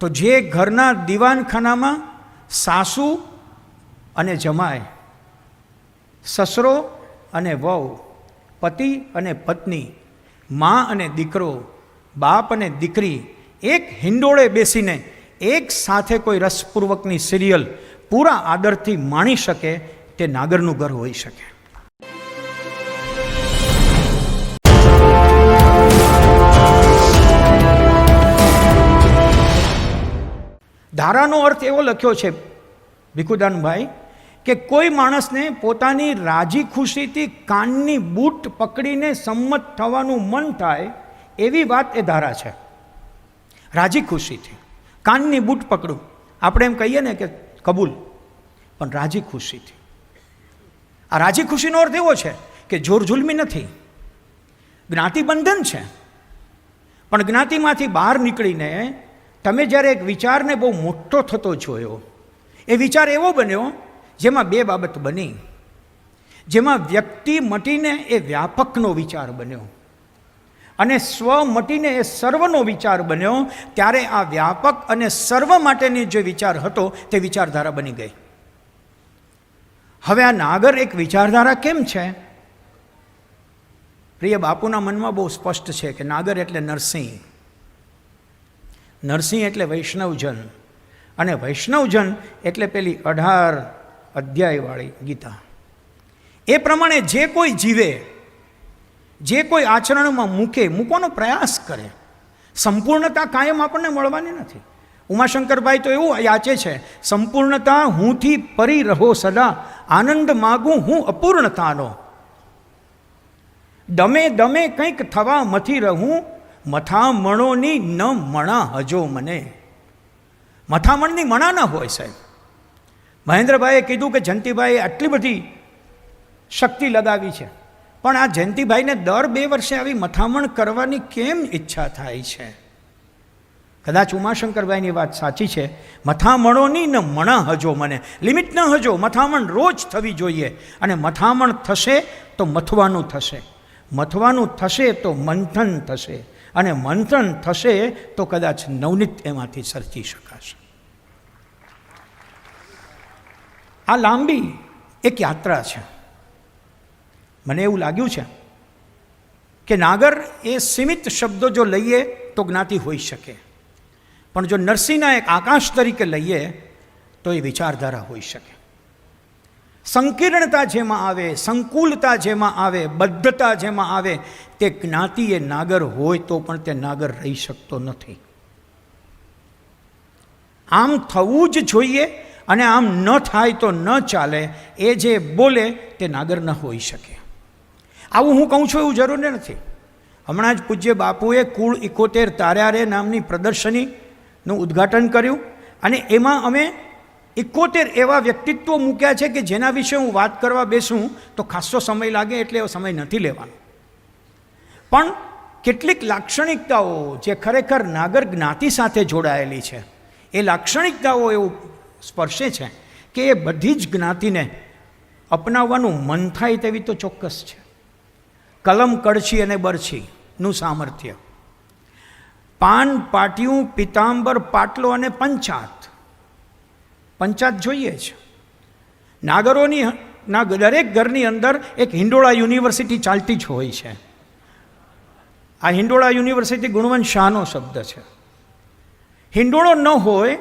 તો જે ઘરના દીવાનખાનામાં સાસુ અને જમાય, સસરો અને વહુ, પતિ અને પત્ની, મા અને દીકરો, બાપ અને દીકરી એક હિંડોળે બેસીને એક સાથે કોઈ રસપૂર્વકની સિરિયલ પૂરા આદરથી માણી શકે, તે નાગરનું ઘર હોઈ શકે. ધારાનો અર્થ એવો લખ્યો છે ભીખુદાનભાઈ કે કોઈ માણસને પોતાની રાજી ખુશીથી કાનની બૂટ પકડીને સંમત થવાનું મન થાય એવી વાત એ ધારા છે. રાજી ખુશીથી કાનની બૂટ પકડું, આપણે એમ કહીએ ને કે કબૂલ, પણ રાજી ખુશીથી. આ રાજી ખુશીનો અર્થ એવો છે કે જોર જુલમી નથી, જ્ઞાતિ બંધન છે, પણ જ્ઞાતિમાંથી બહાર નીકળીને તમે જ્યારે એક વિચારને બહુ મોટો થતો જોયો, એ વિચાર એવો બન્યો જેમાં બે બાબત બની, જેમાં વ્યક્તિ મટીને એ વ્યાપકનો વિચાર બન્યો અને સ્વ મટીને એ સર્વનો વિચાર બન્યો. ત્યારે આ વ્યાપક અને સર્વ માટેની જે વિચાર હતો તે વિચારધારા બની ગઈ. હવે આ નાગર એક વિચારધારા કેમ છે? પ્રિય બાપુના મનમાં બહુ સ્પષ્ટ છે કે નાગર એટલે નરસિંહ, નરસિંહ એટલે વૈષ્ણવજન, અને વૈષ્ણવજન એટલે પેલી 18 અધ્યાયવાળી ગીતા. એ પ્રમાણે જે કોઈ જીવે, જે કોઈ આચરણમાં મૂકવાનો પ્રયાસ કરે, સંપૂર્ણતા કાયમ આપણને મળવાની નથી. ઉમાશંકરભાઈ તો એવું યાચે છે, સંપૂર્ણતા હુંથી પરી રહો સદા, આનંદ માગું હું અપૂર્ણતાનો, દમે દમે કંઈક થવા મથી રહું, મથામણોની ન મણા હજો મને. મથામણની મણા ન હોય સાહેબ. મહેન્દ્રભાઈએ કીધું કે જયંતિભાઈએ આટલી બધી શક્તિ લગાવી છે, પણ આ જયંતિભાઈને દર 2 વર્ષે આવી મથામણ કરવાની કેમ ઈચ્છા થાય છે? કદાચ ઉમાશંકરભાઈની વાત સાચી છે, મથામણોની ન મણા હજો મને, લિમિટ ન હજો, મથામણ રોજ થવી જોઈએ. અને મથામણ થશે તો મથવાનું થશે, મથવાનું થશે તો મંથન થશે, અને મંથન થશે તો કદાચ નવનીત એમાંથી સર્જી શકાશે. આ લાંબી એક યાત્રા છે. મને એવું લાગ્યું છે કે નાગર એ સીમિત શબ્દો જો લઈએ તો જ્ઞાતિ હોઈ શકે, પણ જો નરસિંહના એક આકાશ તરીકે લઈએ તો એ વિચારધારા હોઈ શકે. સંકીર્ણતા જેમાં આવે, સંકુલતા જેમાં આવે, બદ્ધતા જેમાં આવે, તે જ્ઞાતિ એ નાગર હોય તો પણ તે નાગર રહી શકતો નથી. આમ થવું જ જોઈએ અને આમ ન થાય તો ન ચાલે, એ જે બોલે તે નાગર ન હોઈ શકે. આવું હું કહું છું એવું જરૂરી નથી. હમણાં જ પૂજ્ય બાપુએ કુળ 71 તાર્યારે નામની પ્રદર્શનીનું ઉદ્ઘાટન કર્યું, અને એમાં અમે 71 એવા વ્યક્તિત્વો મૂક્યા છે કે જેના વિશે હું વાત કરવા બેસું તો ખાસો સમય લાગે, એટલે એવો સમય નથી લેવાનો. પણ કેટલીક લાક્ષણિકતાઓ જે ખરેખર નાગર જ્ઞાતિ સાથે જોડાયેલી છે, એ લાક્ષણિકતાઓ એવું સ્પર્શે છે કે એ બધી જ જ્ઞાતિને અપનાવવાનું મન થાય તેવી તો ચોક્કસ છે. કલમ, કડછી અને બરછીનું સામર્થ્ય, પાન, પાટિયું, પિતાંબર, પાટલો અને પંચાત. પંચાત જોઈએ છે. નાગરોની દરેક ઘરની અંદર એક હિંડોળા યુનિવર્સિટી ચાલતી જ હોય છે. આ હિંડોળા યુનિવર્સિટી ગુણવંત શાહનો શબ્દ છે. હિંડોળો ન હોય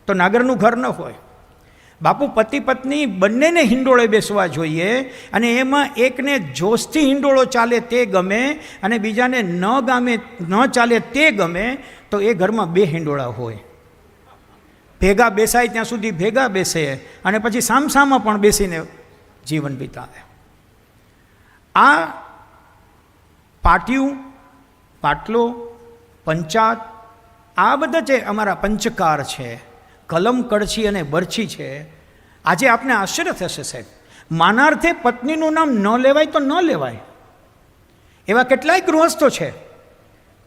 તો નાગરનું ઘર ન હોય. બાપુ પતિ પત્ની બંનેને હિંડોળે બેસવા જોઈએ, અને એમાં એકને જોશથી હિંડોળો ચાલે તે ગમે અને બીજાને ન ચાલે તે ગમે, તો એ ઘરમાં 2 હિંડોળા હોય. ભેગા બેસાય ત્યાં સુધી ભેગા બેસે, અને પછી સામસામા પણ બેસીને જીવન વિતાવે. આ પાટિયું, પાટલો, પંચાત, આ બધા જે અમારા પંચકાર છે, કલમ, કડછી અને બરછી છે. આજે આપને આશ્ચર્ય થશે સાહેબ, માનાર્થે પત્નીનું નામ ન લેવાય તો ન લેવાય. એવા કેટલાય ગૃહસ્થો છે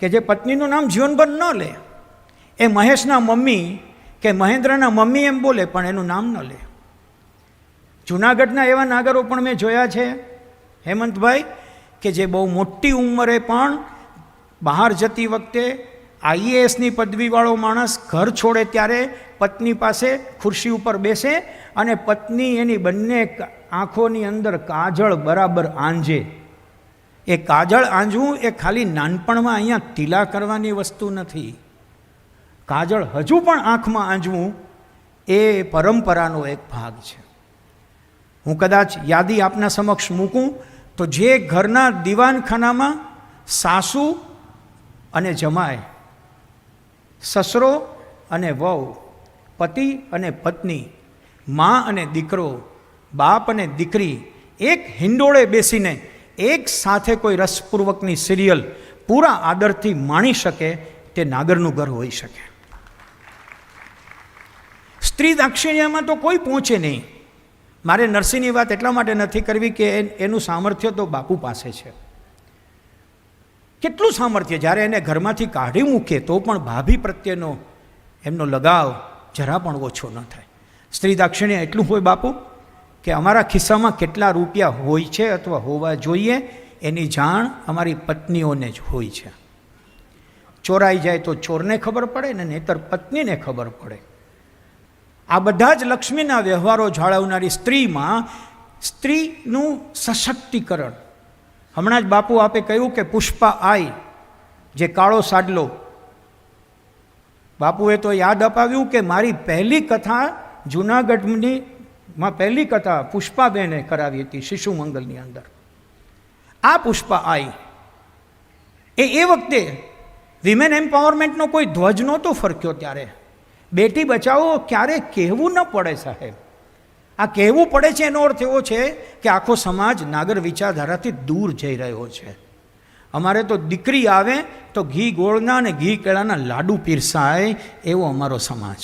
કે જે પત્નીનું નામ જીવનભર ન લે. એ મહેશના મમ્મી કે મહેન્દ્રના મમ્મી એમ બોલે, પણ એનું નામ ન લે. જૂનાગઢના એવા નાગરો પણ મેં જોયા છે હેમંતભાઈ, કે જે બહુ મોટી ઉંમરે પણ બહાર જતી વખતે આઈએએસની પદવીવાળો માણસ ઘર છોડે ત્યારે પત્ની પાસે ખુરશી ઉપર બેસે અને પત્ની એની બંને આંખોની અંદર કાજળ બરાબર આંજે. એ કાજળ આંજવું એ ખાલી નાનપણમાં અહીંયા ટીલા કરવાની વસ્તુ નથી. કાજળ હજુ પણ આંખમાં આંજવું એ પરંપરાનો એક ભાગ છે. હું કદાચ યાદી આપના સમક્ષ મૂકું તો જે ઘરના દીવાનખાનામાં સાસુ અને જમાય, સસરો અને વહુ, પતિ અને પત્ની, મા અને દીકરો, બાપ અને દીકરી એક હિંડોળે બેસીને એક સાથે કોઈ રસપૂર્વકની સિરિયલ પૂરા આદરથી માણી શકે તે નાગરનું ઘર હોઈ શકે. સ્ત્રી દાક્ષિણ્યમાં તો કોઈ પહોંચે નહીં. મારે નરસિંહની વાત એટલા માટે નથી કરવી કે એનું સામર્થ્ય તો બાપુ પાસે છે. કેટલું સામર્થ્ય! જ્યારે એને ઘરમાંથી કાઢી મૂકે તો પણ ભાભી પ્રત્યેનો એમનો લગાવ જરા પણ ઓછો ન થાય. સ્ત્રી દાક્ષિણ્ય એટલું હોય બાપુ કે અમારા ખિસ્સામાં કેટલા રૂપિયા હોય છે અથવા હોવા જોઈએ એની જાણ અમારી પત્નીઓને જ હોય છે. ચોરાઈ જાય તો ચોરને ખબર પડે ને નહીંતર પત્નીને ખબર પડે. આ બધા જ લક્ષ્મીના વ્યવહારો જાળવનારી સ્ત્રીમાં સ્ત્રીનું સશક્તિકરણ. હમણાં જ બાપુ આપે કહ્યું કે પુષ્પા આઈ, જે કાળો સાડલો, બાપુએ તો યાદ અપાવ્યું કે મારી પહેલી કથા જૂનાગઢની પહેલી કથા પુષ્પાબેને કરાવી હતી શિશુ મંગલની અંદર. આ પુષ્પા આઈ એ વખતે વિમેન એમ્પાવરમેન્ટનો કોઈ ધ્વજ નહોતો ફરક્યો. ત્યારે બેટી બચાવો ક્યારે કહેવું ન પડે સાહેબ. આ કહેવું પડે છે એનો અર્થ એવો છે કે આખો સમાજ નાગર વિચારધારાથી દૂર જઈ રહ્યો છે. અમારે તો દીકરી આવે તો ઘી ગોળના અને ઘી કેળાના લાડુ પીરસાય એવો અમારો સમાજ.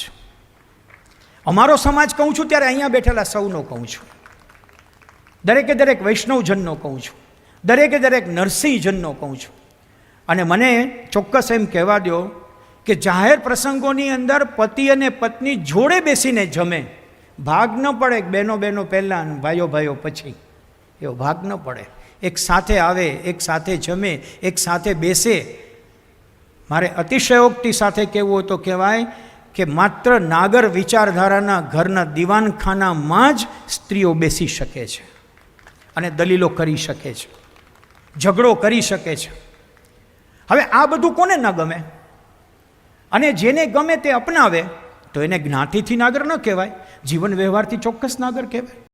અમારો સમાજ કહું છું ત્યારે અહીંયા બેઠેલા સૌનો કહું છું, દરેકે દરેક વૈષ્ણવજનનો કહું છું, દરેકે દરેક નરસિંહજનનો કહું છું. અને મને ચોક્કસ એમ કહેવા દો કે જાહેર પ્રસંગોની અંદર પતિ અને પત્ની જોડે બેસીને જમે. ભાગ ન પડે બહેનો બહેનો પહેલાં ભાઈઓ ભાઈઓ પછી, એવો ભાગ ન પડે. એક સાથે આવે, એક સાથે જમે, એક સાથે બેસે. મારે અતિશયોક્તિ સાથે કહેવું હોય તો કહેવાય કે માત્ર નાગર વિચારધારાના ઘરના દીવાનખાનામાં જ સ્ત્રીઓ બેસી શકે છે અને દલીલો કરી શકે છે, ઝઘડો કરી શકે છે. હવે આ બધું કોને ન ગમે? અને જેને ગમે તે અપનાવે તો એને જ્ઞાતિથી નાગર ન કહેવાય, જીવન વ્યવહારથી ચોક્કસ નાગર કહેવાય.